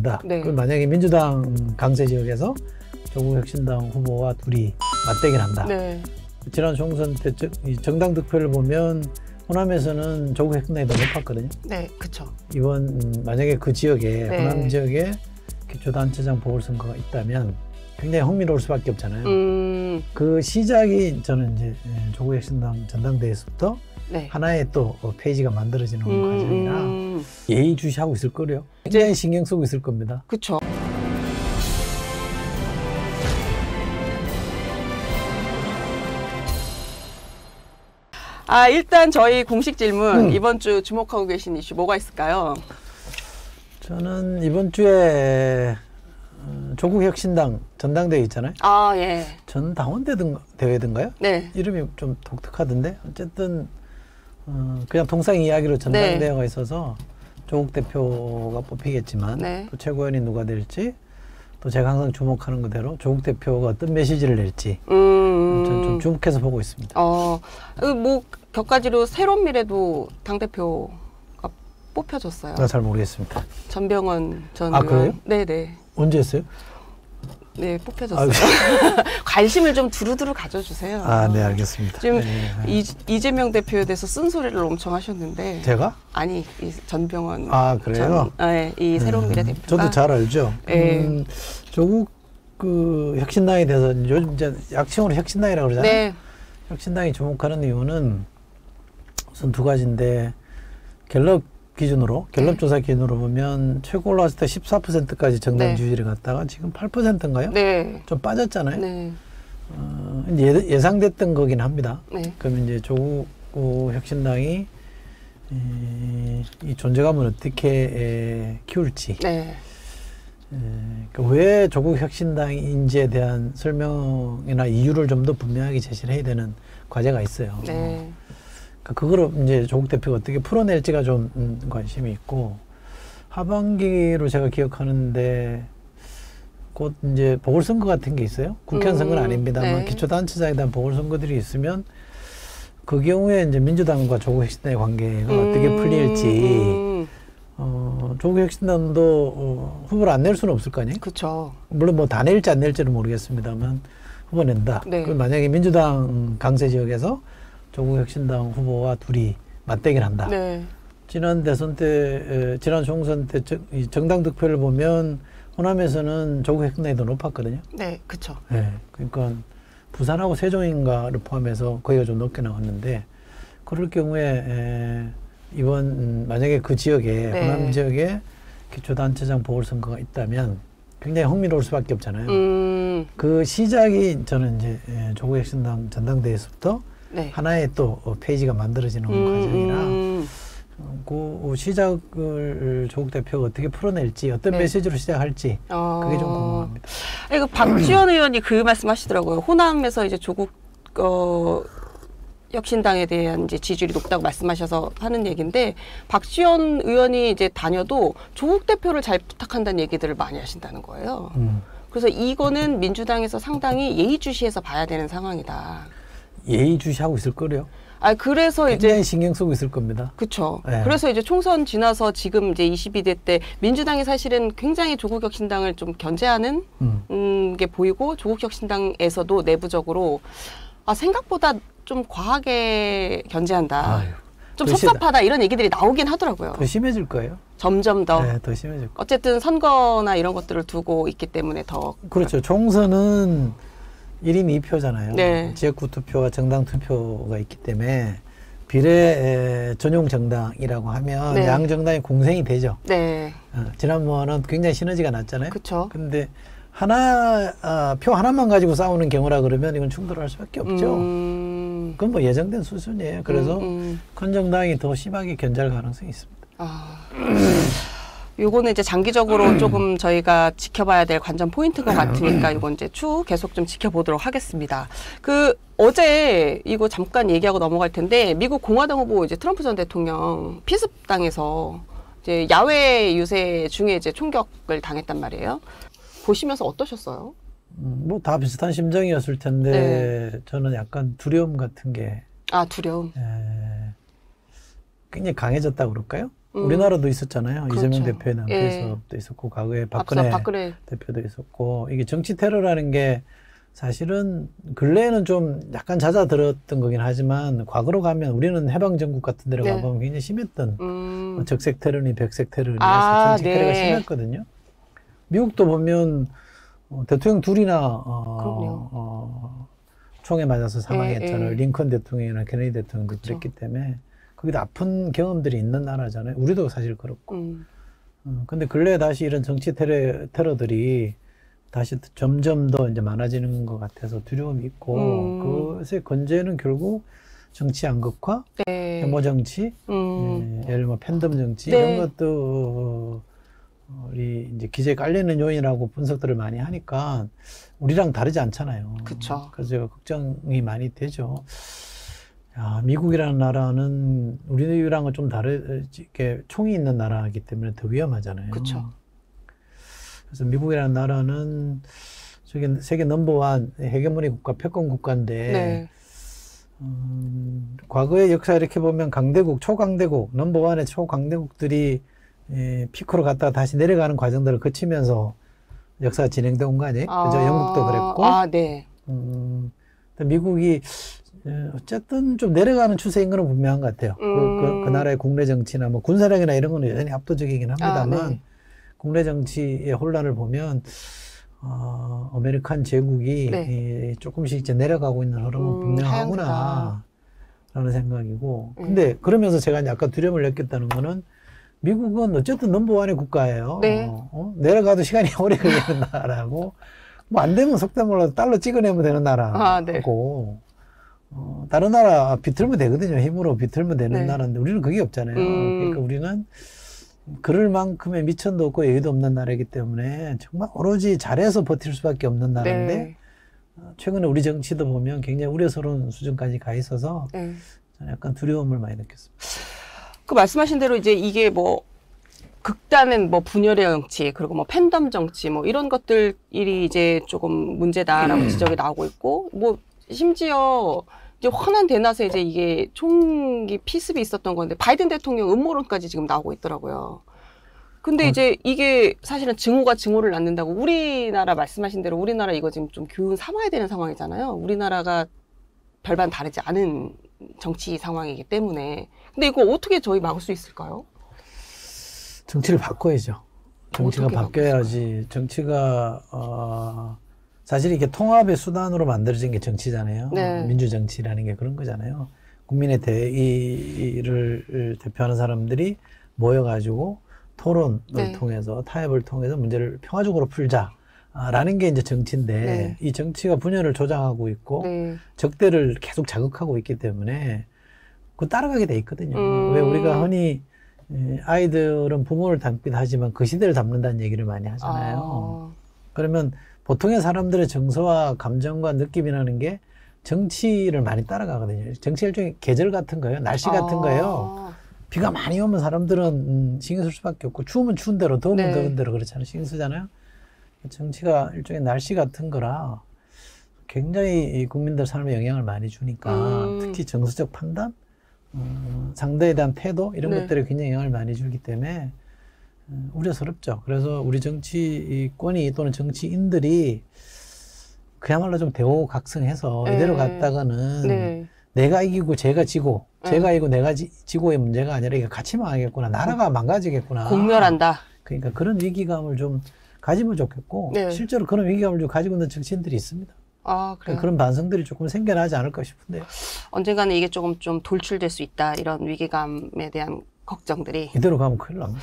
한다. 네. 그럼 만약에 민주당 강세 지역에서 조국혁신당 후보와 둘이 맞대결 한다. 네. 지난 총선 때 정당 득표를 보면 호남에서는 조국혁신당이 더 높았거든요. 네, 그렇죠. 이번 만약에 그 지역에 네. 호남 지역에 기초단체장 보궐선거가 있다면 굉장히 흥미로울 수밖에 없잖아요. 그 시작이 저는 이제 조국혁신당 전당대회에서부터 네. 하나의 또 페이지가 만들어지는 과정이라 예의주시하고 있을 거래요. 굉장히 신경 쓰고 있을 겁니다. 그렇죠. 일단 저희 공식 질문 이번 주 주목하고 계신 이슈 뭐가 있을까요? 저는 이번 주에 조국혁신당 전당대회 있잖아요. 예. 전당원대회든가요? 네. 이름이 좀 독특하던데 어쨌든 그냥 통상 이야기로 전당대회가 있어서 조국 대표가 뽑히겠지만 또 최고위원이 누가 될지 또 제가 항상 주목하는 그대로 조국 대표가 어떤 메시지를 낼지 저는 좀 주목해서 보고 있습니다. 뭐 격가지로 새로운 미래도 당대표가 뽑혀졌어요. 나 잘 모르겠습니다. 전병헌 전 의원. 그래요? 네네. 언제 했어요? 네, 뽑혀졌어요. 관심을 좀 두루두루 가져주세요. 네, 알겠습니다. 지금 이재명 대표에 대해서 쓴소리를 엄청 하셨는데. 제가? 아니, 이 전병헌. 그래요? 이 새로운 미래 대표가. 저도 잘 알죠. 조국 혁신당에 대해서 요즘 이제 약칭으로 혁신당이라고 그러잖아요. 네. 혁신당이 주목하는 이유는 우선 두 가지인데 갤럽 조사 기준으로 보면 최고 올라왔을 때 14%까지 정당 지지율이 갔다가 지금 8%인가요? 네. 좀 빠졌잖아요. 네. 예상됐던 거긴 합니다. 네. 그러면 이제 조국 혁신당이 이 존재감을 어떻게 키울지. 네. 왜 조국 혁신당인지에 대한 설명이나 이유를 좀 더 분명하게 제시를 해야 되는 과제가 있어요. 네. 그거를 이제 조국 대표가 어떻게 풀어낼지가 좀 관심이 있고, 하반기로 제가 기억하는데 곧 이제 보궐선거 같은 게 있어요. 국회의원 선거는 아닙니다만 기초단체장에 대한 보궐선거들이 있으면 그 경우에 이제 민주당과 조국혁신당의 관계가 어떻게 풀릴지. 조국혁신당도 후보를 안 낼 수는 없을 거 아니에요? 그렇죠. 물론 뭐 다 낼지 안 낼지는 모르겠습니다만 후보 낸다. 그럼 만약에 민주당 강세 지역에서 조국혁신당 후보와 둘이 맞대결 한다. 네. 지난 대선 때, 지난 총선 때 정당 득표를 보면 호남에서는 조국혁신당이 더 높았거든요. 네, 그렇죠. 네, 그러니까 부산하고 세종인가를 포함해서 거기가 좀 높게 나왔는데 그럴 경우에 이번 만약에 그 지역에 호남 지역에 기초단체장 보궐선거가 있다면 굉장히 흥미로울 수밖에 없잖아요. 그 시작이 저는 이제 조국혁신당 전당대회에서부터 하나의 또 페이지가 만들어지는 과정이라 그 시작을 조국 대표가 어떻게 풀어낼지 어떤 메시지로 시작할지 그게 좀 궁금합니다. 박지원 의원이 그 말씀하시더라고요. 호남에서 이제 조국 혁신당에 대한 이제 지지율이 높다고 말씀하셔서 하는 얘기인데 박지원 의원이 이제 다녀도 조국 대표를 잘 부탁한다는 얘기들을 많이 하신다는 거예요. 그래서 이거는 민주당에서 상당히 예의주시해서 봐야 되는 상황이다. 예의주시하고 있을 거래요. 그래서 굉장히 이제 신경 쓰고 있을 겁니다. 그렇죠. 그래서 이제 총선 지나서 지금 이제 22대 때 민주당이 사실은 굉장히 조국혁신당을 좀 견제하는 게 보이고 조국혁신당에서도 내부적으로 생각보다 좀 과하게 견제한다. 좀 섭섭하다 이런 얘기들이 나오긴 하더라고요. 더 심해질 거예요. 점점 더. 네, 더 심해질 거예요. 어쨌든 선거나 이런 것들을 두고 있기 때문에 더. 그렇죠. 총선은 1인 2표잖아요. 네. 지역구 투표와 정당 투표가 있기 때문에 비례 전용 정당이라고 하면 양 정당이 공생이 되죠. 네. 지난번은 굉장히 시너지가 났잖아요. 그렇죠. 근데 표 하나만 가지고 싸우는 경우라 그러면 이건 충돌할 수밖에 없죠. 그건 뭐 예정된 수순이에요. 그래서 큰 정당이 더 심하게 견제할 가능성이 있습니다. 요거는 이제 장기적으로 조금 저희가 지켜봐야 될 관전 포인트인 것 같으니까 이건 이제 추후 계속 좀 지켜보도록 하겠습니다. 어제 이거 잠깐 얘기하고 넘어갈 텐데 미국 공화당 후보 이제 트럼프 전 대통령 피습당해서 이제 야외 유세 중에 이제 총격을 당했단 말이에요. 보시면서 어떠셨어요? 뭐 다 비슷한 심정이었을 텐데 저는 약간 두려움 같은 게 두려움. 굉장히 강해졌다고 그럴까요? 우리나라도 있었잖아요. 그렇죠. 이재명 대표의 남편도 있었고 과거에 박근혜 대표도 있었고 이게 정치 테러라는 게 사실은 근래에는 좀 약간 잦아들었던 거긴 하지만 과거로 가면 우리는 해방전국 같은 데로 가보면 굉장히 심했던 적색 테러니 백색 테러니 정치 테러가 심했거든요. 미국도 보면 대통령 둘이나 총에 맞아서 사망했잖아요. 링컨 대통령이나 케네디 대통령도 그쵸. 그랬기 때문에 거기도 아픈 경험들이 있는 나라잖아요. 우리도 사실 그렇고. 근데 근래에 다시 이런 정치 테러들이 다시 점점 더 이제 많아지는 것 같아서 두려움이 있고 그것의 건재는 결국 정치 양극화, 혐오 정치, 예를 들면 팬덤 정치 이런 것도 우리 이제 기재에 깔리는 요인이라고 분석들을 많이 하니까 우리랑 다르지 않잖아요. 그쵸. 그래서 제가 걱정이 많이 되죠. 야, 미국이라는 나라는 우리랑은 좀 다르게 총이 있는 나라이기 때문에 더 위험하잖아요. 그쵸. 그래서 미국이라는 나라는 저기 세계 넘버원 헤게모니 국가, 패권 국가인데 과거의 역사 이렇게 보면 강대국, 초강대국, 넘버원의 초강대국들이 피크로 갔다가 다시 내려가는 과정들을 거치면서 역사가 진행된 거 아니에요? 그죠? 영국도 그랬고. 미국이 어쨌든 좀 내려가는 추세인 건 분명한 것 같아요. 그 나라의 국내 정치나 뭐 군사력이나 이런 거는 여전히 압도적이긴 합니다만 국내 정치의 혼란을 보면 아메리칸 제국이 조금씩 이제 내려가고 있는 흐름은 분명하구나 라는 생각이고 근데 그러면서 제가 약간 두려움을 느꼈다는 거는 미국은 어쨌든 넘버원의 국가예요. 내려가도 시간이 오래 걸리는 나라고 뭐 안 되면 속된 말로 달러 찍어내면 되는 나라고 다른 나라 비틀면 되거든요. 힘으로 비틀면 되는 나라인데 우리는 그게 없잖아요. 그러니까 우리는 그럴 만큼의 미천도 없고 여유도 없는 나라이기 때문에 정말 오로지 잘해서 버틸 수밖에 없는 나라인데 최근에 우리 정치도 보면 굉장히 우려스러운 수준까지 가 있어서 저는 약간 두려움을 많이 느꼈습니다. 그 말씀하신 대로 이제 이게 뭐 극단은 뭐 분열의 정치 그리고 뭐 팬덤 정치 뭐 이런 것들이 이제 조금 문제다라고 지적이 나오고 있고 뭐 심지어 이제 환한 대낮에 이제 이게 총기 피습이 있었던 건데 바이든 대통령 음모론까지 지금 나오고 있더라고요. 근데 이제 이게 사실은 증오가 증오를 낳는다고 우리나라 말씀하신 대로 우리나라 이거 지금 좀 교훈 삼아야 되는 상황이잖아요. 우리나라가 별반 다르지 않은 정치 상황이기 때문에. 근데 이거 어떻게 저희 막을 수 있을까요? 정치를 바꿔야죠. 정치가 바뀌어야지. 정치가 사실 이게 통합의 수단으로 만들어진 게 정치잖아요. 민주정치라는 게 그런 거잖아요. 국민의 대의를 대표하는 사람들이 모여가지고 토론을 통해서 타협을 통해서 문제를 평화적으로 풀자라는 게 이제 정치인데 이 정치가 분열을 조장하고 있고 적대를 계속 자극하고 있기 때문에 그 따라가게 돼 있거든요. 왜 우리가 흔히 아이들은 부모를 닮기도 하지만 그 시대를 닮는다는 얘기를 많이 하잖아요. 그러면 보통의 사람들의 정서와 감정과 느낌이라는 게 정치를 많이 따라가거든요. 정치 일종의 계절 같은 거예요. 날씨 같은 거예요. 비가 많이 오면 사람들은 신경 쓸 수밖에 없고 추우면 추운 대로 더우면 더운 대로 그렇잖아요. 신경 쓰잖아요. 정치가 일종의 날씨 같은 거라 굉장히 국민들 삶에 영향을 많이 주니까 특히 정서적 판단, 상대에 대한 태도 이런 것들에 굉장히 영향을 많이 주기 때문에 우려스럽죠. 그래서 우리 정치권이 또는 정치인들이 그야말로 좀 대호각성해서 이대로 갔다가는 내가 이기고 제가 지고 제가 이기고 내가 지고의 문제가 아니라 이게 같이 망하겠구나. 나라가 망가지겠구나. 공멸한다. 그러니까 그런 위기감을 좀 가지면 좋겠고 실제로 그런 위기감을 좀 가지고 있는 정치인들이 있습니다. 그러니까 그런 반성들이 조금 생겨나지 않을까 싶은데요. 언젠가는 이게 조금 좀 돌출될 수 있다. 이런 위기감에 대한 걱정들이. 이대로 가면 큰일 납니다.